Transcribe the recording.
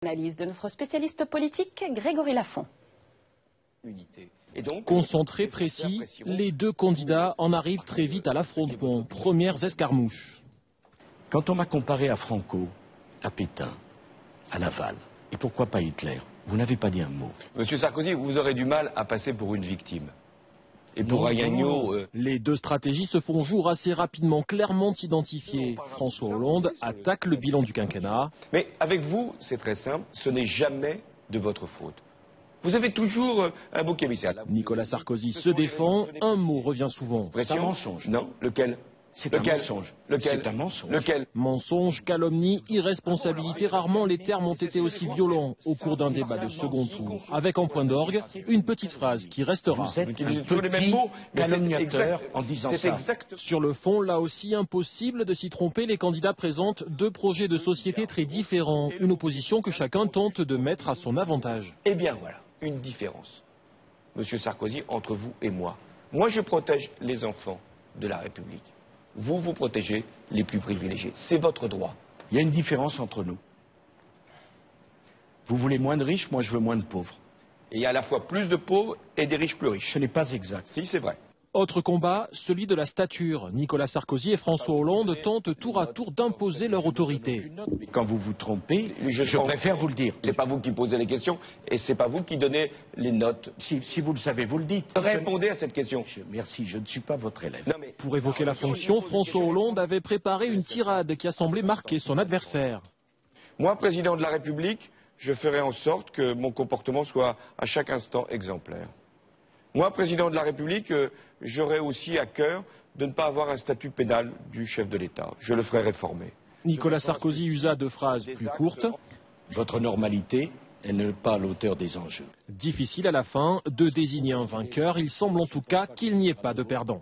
Analyse de notre spécialiste politique, Grégory Lafont. Concentrés, précis, les deux candidats en arrivent très vite à l'affrontement. Premières escarmouches. Quand on m'a comparé à Franco, à Pétain, à Laval, et pourquoi pas Hitler, vous n'avez pas dit un mot. Monsieur Sarkozy, vous aurez du mal à passer pour une victime. Et pour Rayagno... Les deux stratégies se font jour assez rapidement, clairement identifiées. François Hollande attaque le bilan du quinquennat. Mais avec vous, c'est très simple, ce n'est jamais de votre faute. Vous avez toujours un bouc émissaire. Nicolas Sarkozy se défend, un mot revient souvent. C'est un mensonge. Non, lequel? C'est un mensonge. Lequel? C'est un mensonge. Lequel? Mensonge, calomnie, irresponsabilité, rarement les termes ont été aussi violents au cours d'un débat de second tour. Avec en point d'orgue, une petite phrase qui restera. Vous êtes un petit calomniateur en disant ça. Sur le fond, là aussi impossible de s'y tromper, les candidats présentent deux projets de société très différents. Une opposition que chacun tente de mettre à son avantage. Eh bien voilà, une différence, Monsieur Sarkozy, entre vous et moi. Moi, je protège les enfants de la République. Vous, vous protégez les plus privilégiés. C'est votre droit. Il y a une différence entre nous. Vous voulez moins de riches, moi je veux moins de pauvres. Et il y a à la fois plus de pauvres et des riches plus riches. Ce n'est pas exact. Si, c'est vrai. Autre combat, celui de la stature. Nicolas Sarkozy et François Hollande tentent tour à tour d'imposer leur autorité. Quand vous vous trompez, je préfère vous le dire. C'est pas vous qui posez les questions et c'est pas vous qui donnez les notes. Si vous le savez, vous le dites. Répondez à cette question. Merci, je ne suis pas votre élève. Non, mais... Pour évoquer la fonction, François Hollande avait préparé une tirade qui a semblé marquer son adversaire. Moi, président de la République, je ferai en sorte que mon comportement soit à chaque instant exemplaire. Moi, président de la République, j'aurai aussi à cœur de ne pas avoir un statut pénal du chef de l'État. Je le ferai réformer. Nicolas Sarkozy usa de phrases plus courtes. Votre normalité, elle n'est pas à l'auteur des enjeux. Difficile à la fin de désigner un vainqueur. Il semble en tout cas qu'il n'y ait pas de perdant.